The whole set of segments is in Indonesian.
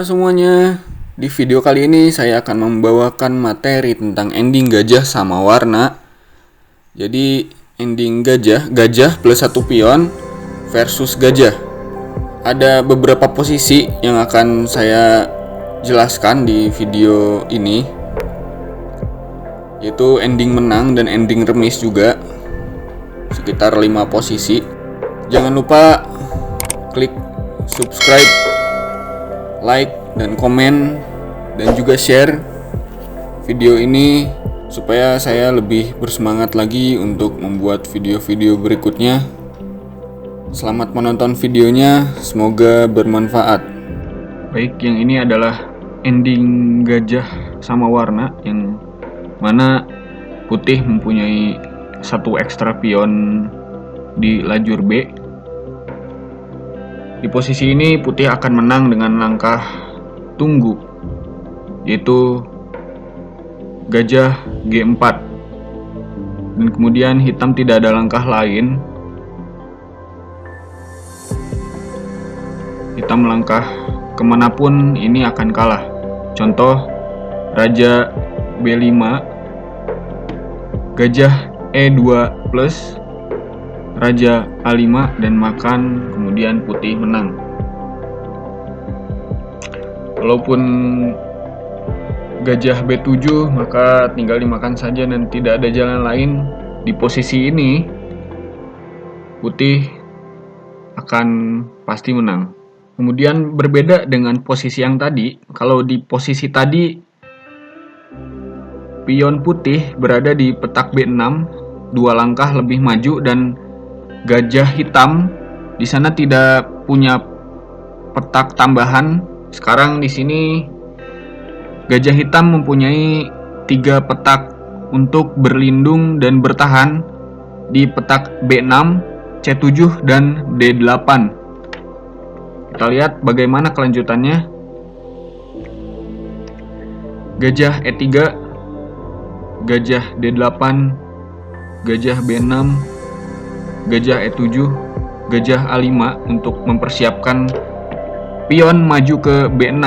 Halo semuanya, di video kali ini saya akan membawakan materi tentang ending gajah sama warna. Jadi ending gajah plus satu pion versus gajah. Ada beberapa posisi yang akan saya jelaskan di video ini, yaitu ending menang dan ending remis juga, sekitar 5 posisi. Jangan lupa klik subscribe, like, dan komen, dan juga share video ini supaya saya lebih bersemangat lagi untuk membuat video-video berikutnya. Selamat menonton videonya, semoga bermanfaat. Baik, yang ini adalah ending gajah sama warna, yang mana putih mempunyai satu ekstra pion di lajur B. Di posisi ini putih akan menang dengan langkah tunggu, yaitu gajah G4, dan kemudian hitam tidak ada langkah lain. Hitam melangkah kemanapun ini akan kalah. Contoh raja B5, gajah E2 plus, raja A5, dan makan, kemudian putih menang. Walaupun gajah B7, maka tinggal dimakan saja dan tidak ada jalan lain. Di posisi ini putih akan pasti menang. Kemudian berbeda dengan posisi yang tadi. Kalau di posisi tadi pion putih berada di petak B6, 2 langkah lebih maju, dan gajah hitam di sana tidak punya petak tambahan. Sekarang di sini gajah hitam mempunyai 3 petak untuk berlindung dan bertahan di petak B6, C7, dan D8. Kita lihat bagaimana kelanjutannya. Gajah E3, gajah D8, gajah B6, gajah E7, gajah A5 untuk mempersiapkan pion maju ke B6,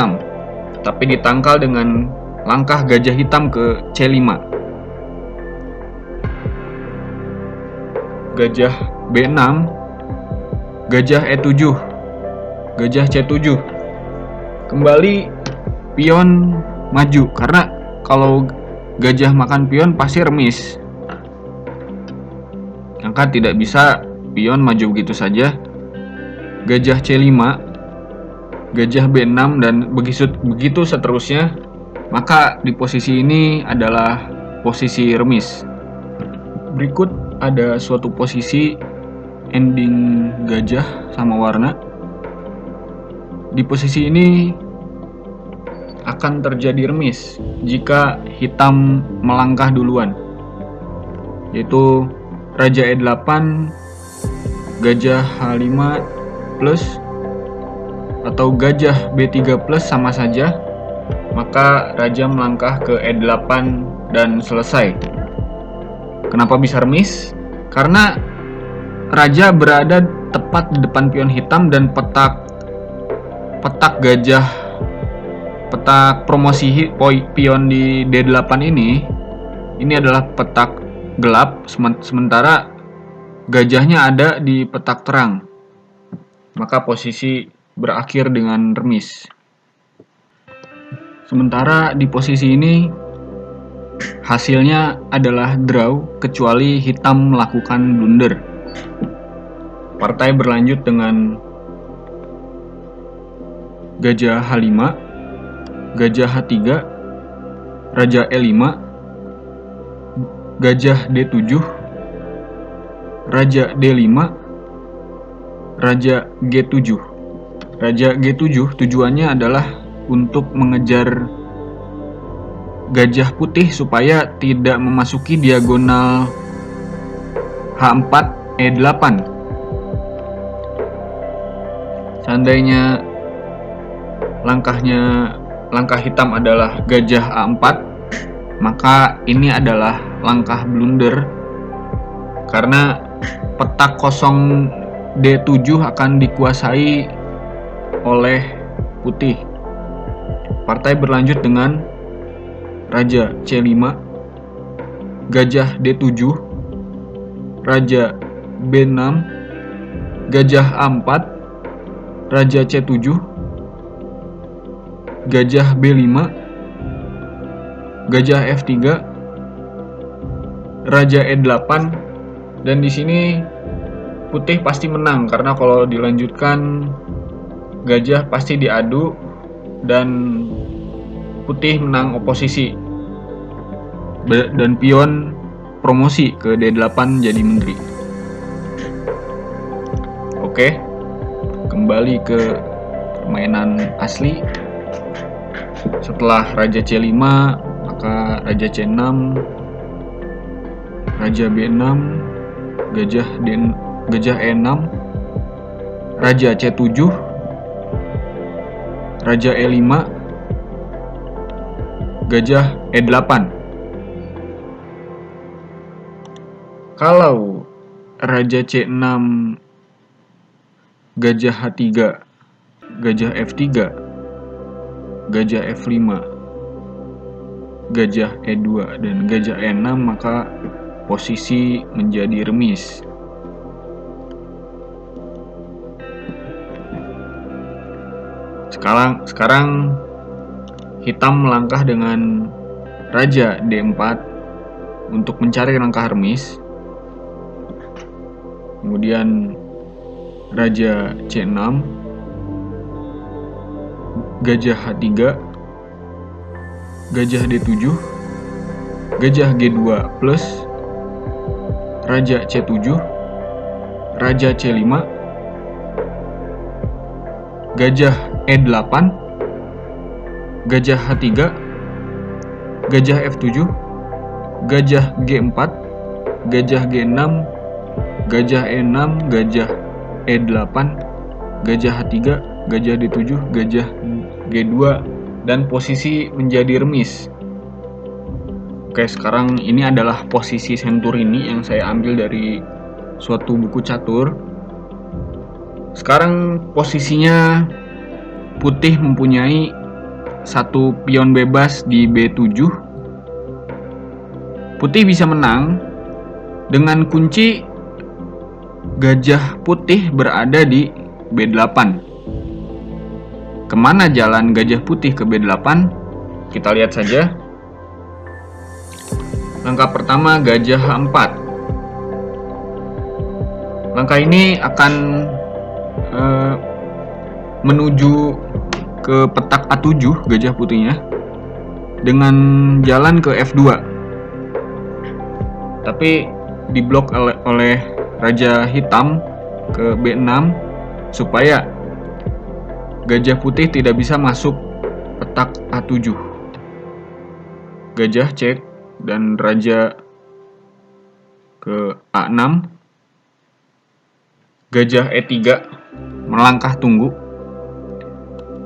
tapi ditangkal dengan langkah gajah hitam ke C5. Gajah B6, gajah E7, gajah C7. Kembali pion maju, karena kalau gajah makan pion pasti remis. Maka tidak bisa pion maju begitu saja. Gajah C5, gajah B6, dan begitu seterusnya. Maka di posisi ini adalah posisi remis. Berikut ada suatu posisi ending gajah sama warna. Di posisi ini akan terjadi remis jika hitam melangkah duluan, yaitu raja E8, gajah H5 plus, atau gajah B3 plus sama saja, maka raja melangkah ke E8 dan selesai. Kenapa bisa remis? Karena raja berada tepat di depan pion hitam, dan petak gajah, petak promosi pion di D8 ini adalah petak gelap, sementara gajahnya ada di petak terang. Maka posisi berakhir dengan remis. Sementara di posisi ini hasilnya adalah draw, kecuali hitam melakukan blunder. Partai berlanjut dengan gajah H5, gajah H3, raja E5, gajah D7, raja D5, raja G7. Raja G7 tujuannya adalah untuk mengejar gajah putih supaya tidak memasuki diagonal H4 E8. Seandainya langkah hitam adalah gajah A4, maka ini adalah langkah blunder, karena petak kosong D7 akan dikuasai oleh putih. Partai berlanjut dengan Raja C5, Gajah D7, Raja B6, Gajah A4, Raja C7, Gajah B5, Gajah F3, Raja E8, dan di sini putih pasti menang karena kalau dilanjutkan gajah pasti diadu dan putih menang oposisi dan pion promosi ke D8 jadi menteri. Oke, kembali ke permainan asli. Setelah Raja C5, maka Raja C6, Raja B6, Gajah E6, Raja C7, Raja E5, Gajah E8. Kalau Raja C6, Gajah H3, Gajah F3, Gajah F5, Gajah E2, dan Gajah E6, maka posisi menjadi remis. Sekarang hitam melangkah dengan Raja D4 untuk mencari langkah remis. Kemudian Raja C6, Gajah H3, Gajah D7, Gajah G2 plus, Raja C7, Raja C5, Gajah E8, Gajah H3, Gajah F7, Gajah G4, Gajah G6, Gajah E6, Gajah E8, Gajah H3, Gajah D7, Gajah G2, dan posisi menjadi remis. Oke, sekarang ini adalah posisi Centurini yang saya ambil dari suatu buku catur. Sekarang posisinya putih mempunyai satu pion bebas di B7. Putih bisa menang dengan kunci gajah putih berada di B8. Kemana jalan gajah putih ke B8? Kita lihat saja. Langkah pertama, gajah H4. Langkah ini akan menuju ke petak A7 gajah putihnya dengan jalan ke F2. Tapi diblok oleh Raja hitam ke B6 supaya gajah putih tidak bisa masuk petak A7. Gajah cek dan Raja ke A6. Gajah E3 melangkah tunggu.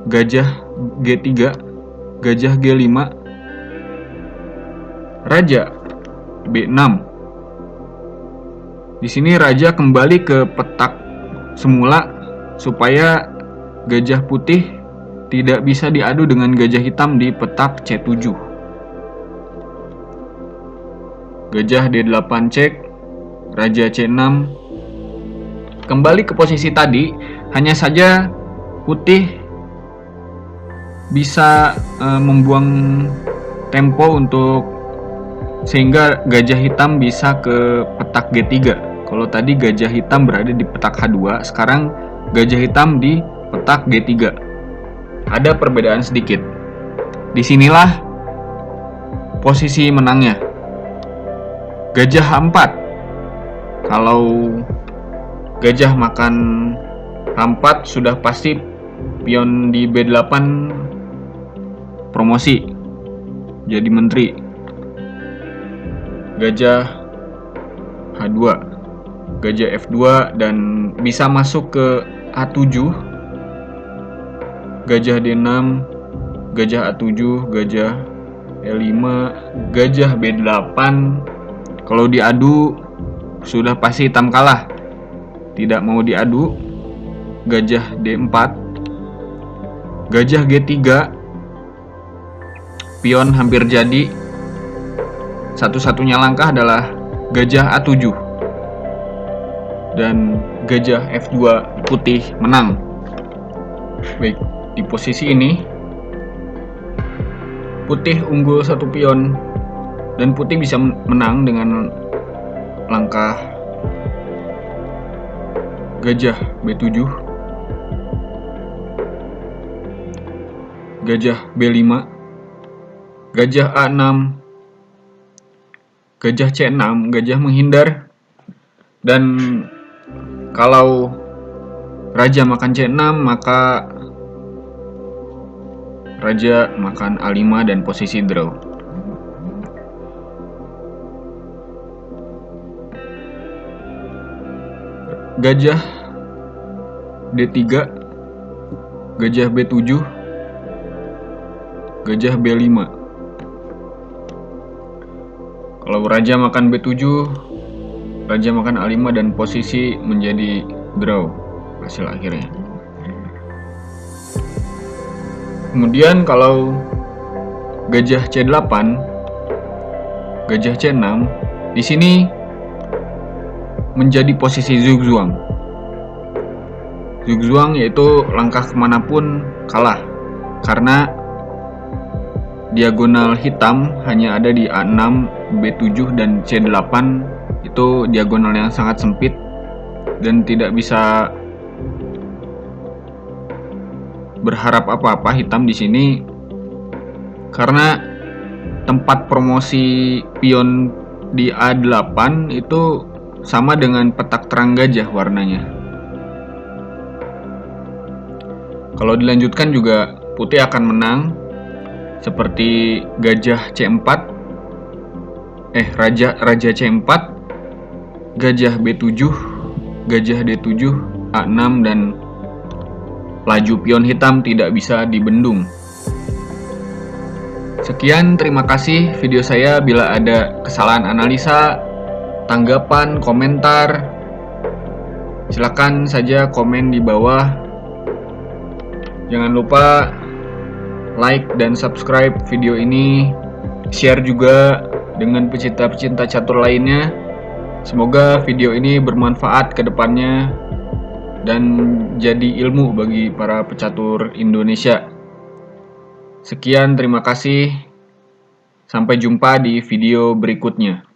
Gajah G3, Gajah G5, Raja B6. Di sini Raja kembali ke petak semula supaya gajah putih tidak bisa diadu dengan gajah hitam di petak C7. Gajah D8 cek, Raja C6. Kembali ke posisi tadi, hanya saja putih bisa membuang tempo untuk sehingga gajah hitam bisa ke petak G3. Kalau tadi gajah hitam berada di petak H2, sekarang gajah hitam di petak G3. Ada perbedaan sedikit. Disinilah posisi menangnya. Gajah H4. Kalau gajah makan H4 sudah pasti pion di B8 promosi jadi menteri. Gajah H2, Gajah F2, dan bisa masuk ke A7. Gajah D6, Gajah A7, Gajah E5, Gajah B8. Kalau diadu sudah pasti hitam kalah. Tidak mau diadu, Gajah D4, Gajah G3, pion hampir jadi. Satu-satunya langkah adalah gajah A7 dan gajah F2 putih menang. Baik, di posisi ini putih unggul 1 pion dan putih bisa menang dengan langkah gajah B7, gajah B5, gajah A6, gajah C6, gajah menghindar, dan kalau raja makan C6 maka raja makan A5 dan posisi draw. Gajah D3, gajah B7, gajah B5. Kalau raja makan B7, raja makan A5 dan posisi menjadi draw hasil akhirnya. Kemudian kalau gajah C8, gajah C6, di sini menjadi posisi zugzwang. Zugzwang yaitu langkah kemanapun kalah, karena diagonal hitam hanya ada di A6, B7, dan C8. Itu diagonal yang sangat sempit dan tidak bisa berharap apa-apa hitam di sini, karena tempat promosi pion di A8 itu sama dengan petak terang gajah warnanya. Kalau dilanjutkan juga putih akan menang, seperti gajah C4, raja C4, gajah B7, gajah D7, A6, dan laju pion hitam tidak bisa dibendung. Sekian, terima kasih video saya. Bila ada kesalahan analisa, tanggapan, komentar, silakan saja komen di bawah. Jangan lupa like dan subscribe video ini, share juga dengan pecinta-pecinta catur lainnya. Semoga video ini bermanfaat ke depannya dan jadi ilmu bagi para pecatur Indonesia. Sekian, terima kasih. Sampai jumpa di video berikutnya.